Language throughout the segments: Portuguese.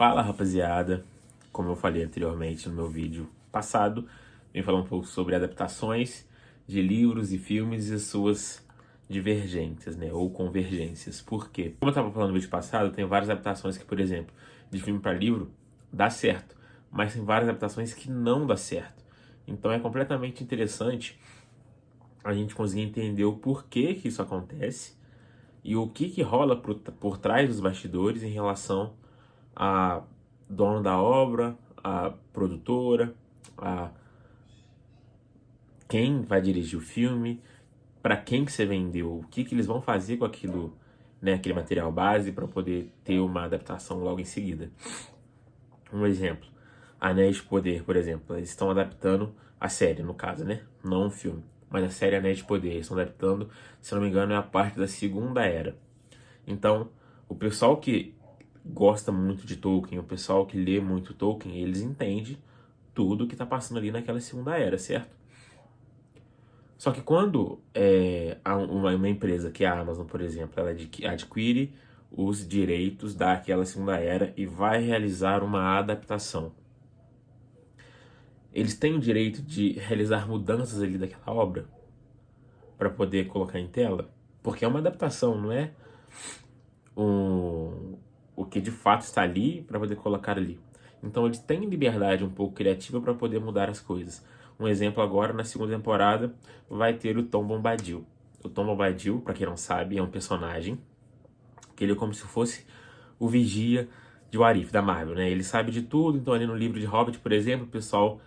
Fala rapaziada, como eu falei anteriormente no meu vídeo passado, vim falar um pouco sobre adaptações de livros e filmes e suas divergências, né, ou convergências. Por quê? Como eu estava falando no vídeo passado, tem várias adaptações que, por exemplo, de filme para livro dá certo, mas tem várias adaptações que não dá certo. Então é completamente interessante a gente conseguir entender o porquê que isso acontece e o que rola por trás dos bastidores em relação a dono da obra, a produtora, a quem vai dirigir o filme, para quem que você vendeu, o que eles vão fazer com aquilo, né, aquele material base para poder ter uma adaptação logo em seguida. Um exemplo, Anéis de Poder, por exemplo, eles estão adaptando a série, no caso, né, não um filme, mas a série Anéis de Poder, eles estão adaptando, se não me engano, é a parte da Segunda Era. Então, o pessoal que gosta muito de Tolkien, o pessoal que lê muito Tolkien, eles entendem tudo que está passando ali naquela Segunda Era, certo? Só que quando uma empresa, que é a Amazon, por exemplo, ela adquire os direitos daquela Segunda Era e vai realizar uma adaptação, eles têm o direito de realizar mudanças ali daquela obra para poder colocar em tela? Porque é uma adaptação, não é o que de fato está ali para poder colocar ali. Então eles têm liberdade um pouco criativa para poder mudar as coisas. Um exemplo agora, na segunda temporada, vai ter o Tom Bombadil. O Tom Bombadil, para quem não sabe, é um personagem que ele é como se fosse o vigia de What If, da Marvel, né? Ele sabe de tudo, então ali no livro de Hobbit, por exemplo, o pessoal,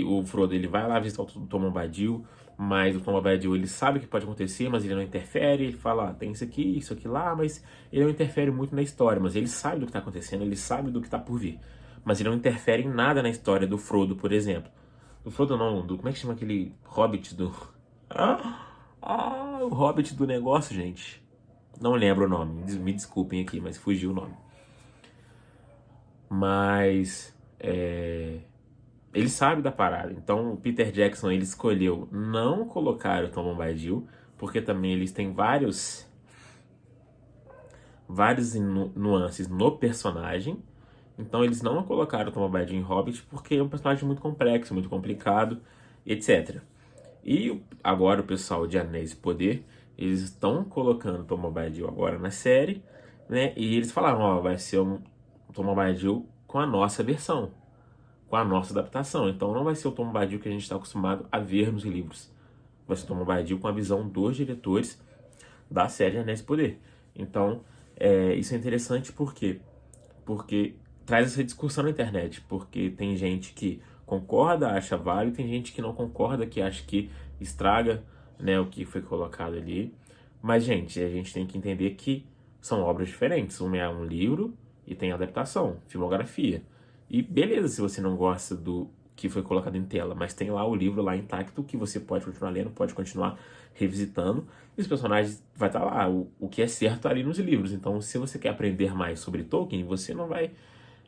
o Frodo, ele vai lá visitar o Tom Bombadil, mas o Tom Bombadil, ele sabe o que pode acontecer, mas ele não interfere, ele fala, tem isso aqui lá, mas ele não interfere muito na história, mas ele sabe do que está acontecendo, ele sabe do que está por vir. Mas ele não interfere em nada na história do Frodo, por exemplo. Do Frodo não, como é que chama aquele Hobbit do... o Hobbit do negócio, gente. Não lembro o nome, me desculpem aqui, mas fugiu o nome. Mas ele sabe da parada. Então o Peter Jackson, ele escolheu não colocar o Tom Bombadil, porque também eles têm várias nuances no personagem. Então eles não colocaram o Tom Bombadil em Hobbit porque é um personagem muito complexo, muito complicado, etc. E agora o pessoal de Anéis de Poder, eles estão colocando o Tom Bombadil agora na série, né? E eles falaram, ó, vai ser um Tom Bombadil com a nossa versão, com a nossa adaptação. Então não vai ser o Tom Bombadil que a gente está acostumado a ver nos livros. Vai ser o Tom Bombadil com a visão dos diretores da série Anéis de Poder. Então, isso é interessante por quê? Porque traz essa discussão na internet, porque tem gente que concorda, acha válido, tem gente que não concorda, que acha que estraga, né, o que foi colocado ali. Mas, gente, a gente tem que entender que são obras diferentes. Um é um livro e tem adaptação, filmografia. E beleza, se você não gosta do que foi colocado em tela, mas tem lá o livro lá intacto que você pode continuar lendo, pode continuar revisitando, e os personagens vai estar lá, o que é certo ali nos livros. Então, se você quer aprender mais sobre Tolkien, você não vai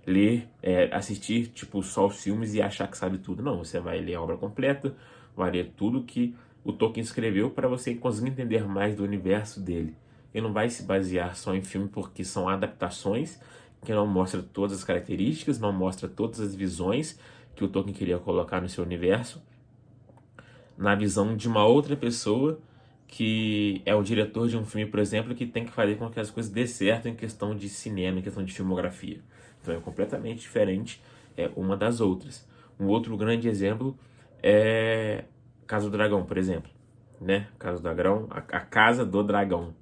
ler, assistir tipo só os filmes e achar que sabe tudo. Não, você vai ler a obra completa, vai ler tudo que o Tolkien escreveu para você conseguir entender mais do universo dele. Ele não vai se basear só em filme porque são adaptações que não mostram todas as características, não mostra todas as visões que o Tolkien queria colocar no seu universo, na visão de uma outra pessoa que é o diretor de um filme, por exemplo, que tem que fazer com que as coisas dê certo em questão de cinema, em questão de filmografia. Então é completamente diferente uma das outras. Um outro grande exemplo é Casa do Dragão, por exemplo, né? Casa do Dragão, a Casa do Dragão,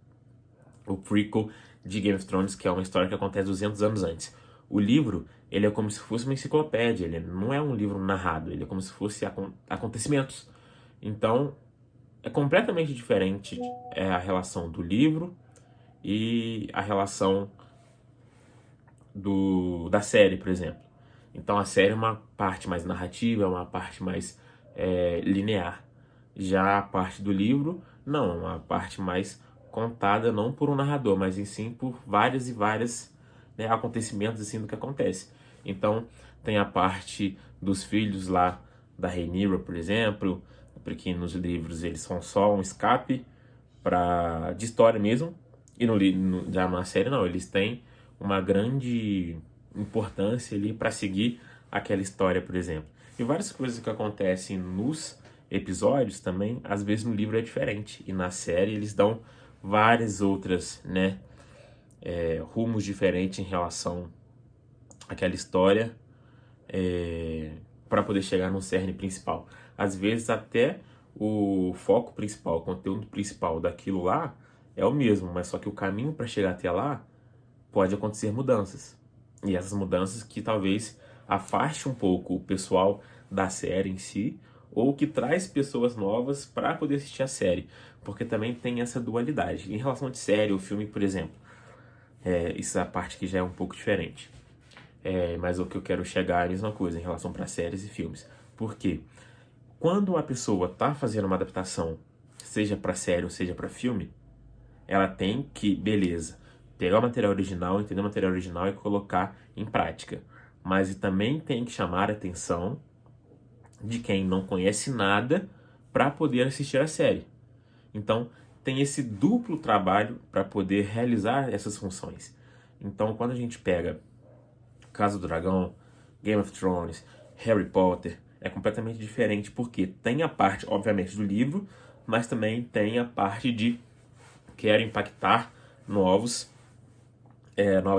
o prequel de Game of Thrones, que é uma história que acontece 200 anos antes. O livro, ele é como se fosse uma enciclopédia, ele não é um livro narrado, ele é como se fosse acontecimentos. Então, é completamente diferente a relação do livro e a relação da série, por exemplo. Então a série é uma parte mais narrativa, é uma parte mais linear. Já a parte do livro, não, é uma parte mais contada não por um narrador, mas em sim por várias e várias, né, acontecimentos assim do que acontece. Então tem a parte dos filhos lá da Rhaenyra, por exemplo, porque nos livros eles são só um escape de história mesmo, e já na série não, eles têm uma grande importância ali para seguir aquela história, por exemplo. E várias coisas que acontecem nos episódios também, às vezes no livro é diferente. E na série eles dão várias outras, né, rumos diferentes em relação àquela história, para poder chegar no cerne principal. Às vezes até o foco principal, o conteúdo principal daquilo lá é o mesmo, mas só que o caminho para chegar até lá pode acontecer mudanças. E essas mudanças que talvez afaste um pouco o pessoal da série em si, ou que traz pessoas novas para poder assistir a série, porque também tem essa dualidade. Em relação de série ou filme, por exemplo, isso é a parte que já é um pouco diferente. Mas o que eu quero chegar é a mesma coisa em relação para séries e filmes. Por quê? Quando a pessoa está fazendo uma adaptação, seja para série ou seja para filme, ela tem que, beleza, pegar o material original, entender o material original e colocar em prática. Mas também tem que chamar a atenção de quem não conhece nada para poder assistir a série. Então, tem esse duplo trabalho para poder realizar essas funções. Então, quando a gente pega Casa do Dragão, Game of Thrones, Harry Potter, é completamente diferente, porque tem a parte, obviamente, do livro, mas também tem a parte de quero impactar novas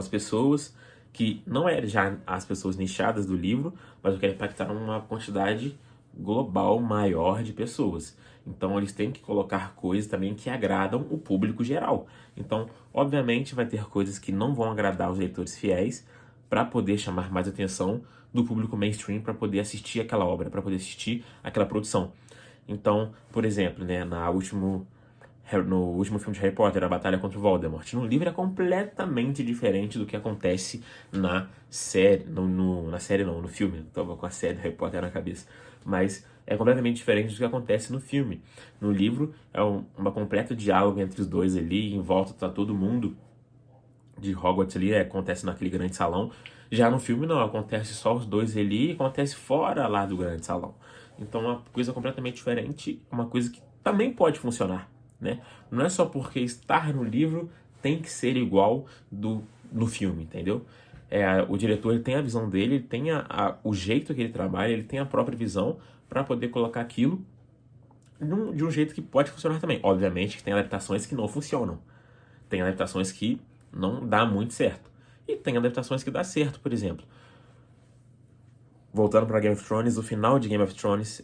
pessoas, que não é já as pessoas nichadas do livro, mas eu quero impactar uma quantidade global maior de pessoas. Então eles têm que colocar coisas também que agradam o público geral. Então, obviamente, vai ter coisas que não vão agradar os leitores fiéis para poder chamar mais atenção do público mainstream para poder assistir aquela obra, para poder assistir aquela produção. Então, por exemplo, né, no último filme de Harry Potter, a Batalha contra o Voldemort, no livro é completamente diferente do que acontece na série, no filme. Tava com a série Harry Potter na cabeça. Mas é completamente diferente do que acontece no filme. No livro é uma completa diálogo entre os dois ali, em volta tá todo mundo de Hogwarts ali, acontece naquele grande salão. Já no filme não, acontece só os dois ali e acontece fora lá do grande salão. Então é uma coisa completamente diferente, uma coisa que também pode funcionar, né? Não é só porque estar no livro tem que ser igual no filme, entendeu? O diretor ele tem a visão dele, ele tem o jeito que ele trabalha, ele tem a própria visão para poder colocar aquilo de um jeito que pode funcionar também. Obviamente que tem adaptações que não funcionam. Tem adaptações que não dá muito certo. E tem adaptações que dá certo, por exemplo. Voltando para Game of Thrones, o final de Game of Thrones,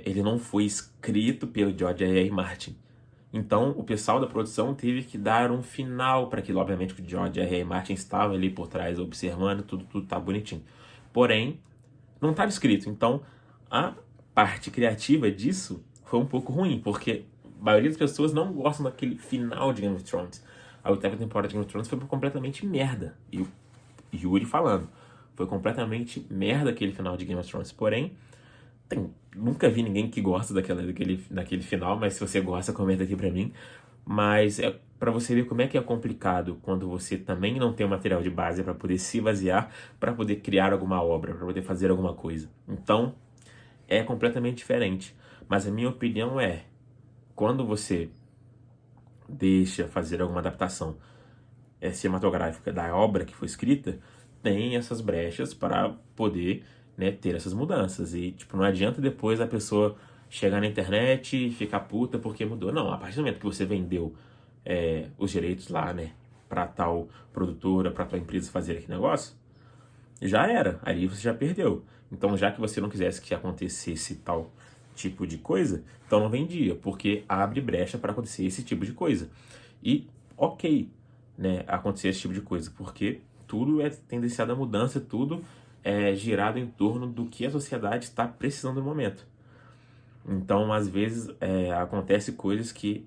ele não foi escrito pelo George R. R. Martin. Então, o pessoal da produção teve que dar um final para aquilo. Obviamente que o George R. R. Martin estava ali por trás observando, tudo tá bonitinho. Porém, não estava escrito. Então, a parte criativa disso foi um pouco ruim, porque a maioria das pessoas não gostam daquele final de Game of Thrones. A oitava temporada de Game of Thrones foi completamente merda. E o Yuri falando, foi completamente merda aquele final de Game of Thrones. Porém, nunca vi ninguém que gosta daquele final, mas se você gosta, comenta aqui pra mim. Mas é pra você ver como é que é complicado quando você também não tem o material de base pra poder se basear, pra poder criar alguma obra, pra poder fazer alguma coisa. Então, é completamente diferente. Mas a minha opinião é, quando você deixa fazer alguma adaptação cinematográfica da obra que foi escrita, tem essas brechas para poder, né, ter essas mudanças. E, tipo, não adianta depois a pessoa chegar na internet e ficar puta porque mudou. Não, a partir do momento que você vendeu os direitos lá, né, pra tal produtora, pra tal empresa fazer aquele negócio, já era. Ali você já perdeu. Então, já que você não quisesse que acontecesse tal tipo de coisa, então não vendia, porque abre brecha para acontecer esse tipo de coisa. E, ok, né, acontecer esse tipo de coisa, porque tudo é tendenciado à mudança, tudo é girado em torno do que a sociedade está precisando no momento. Então, às vezes, acontece coisas que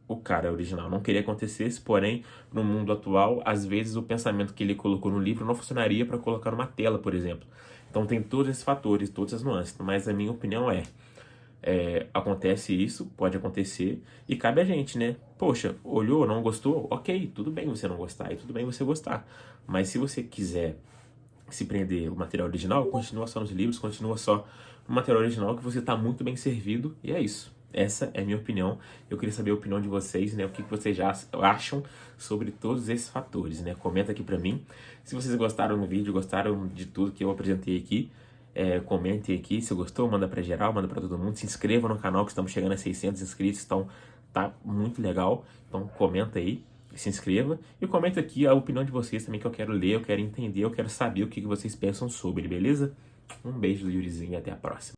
o cara original não queria que acontecesse, porém, no mundo atual, às vezes o pensamento que ele colocou no livro não funcionaria para colocar numa tela, por exemplo. Então tem todos esses fatores, todas essas nuances, mas a minha opinião acontece isso, pode acontecer, e cabe a gente, né? Poxa, olhou, não gostou? Ok, tudo bem você não gostar, e tudo bem você gostar. Mas se você quiser se prender o material original, continua só nos livros, continua só no material original que você está muito bem servido, e é isso. essa é a minha opinião. Eu queria saber a opinião de vocês, né? O que vocês já acham sobre todos esses fatores, né? Comenta aqui pra mim. Se vocês gostaram do vídeo, gostaram de tudo que eu apresentei aqui, comentem aqui. Se gostou, manda pra geral, manda pra todo mundo. Se inscreva no canal, que estamos chegando a 600 inscritos, então tá muito legal. Então comenta aí, se inscreva. E comenta aqui a opinião de vocês também, que eu quero ler, eu quero entender, eu quero saber o que vocês pensam sobre, beleza? Um beijo do Yurizinho e até a próxima.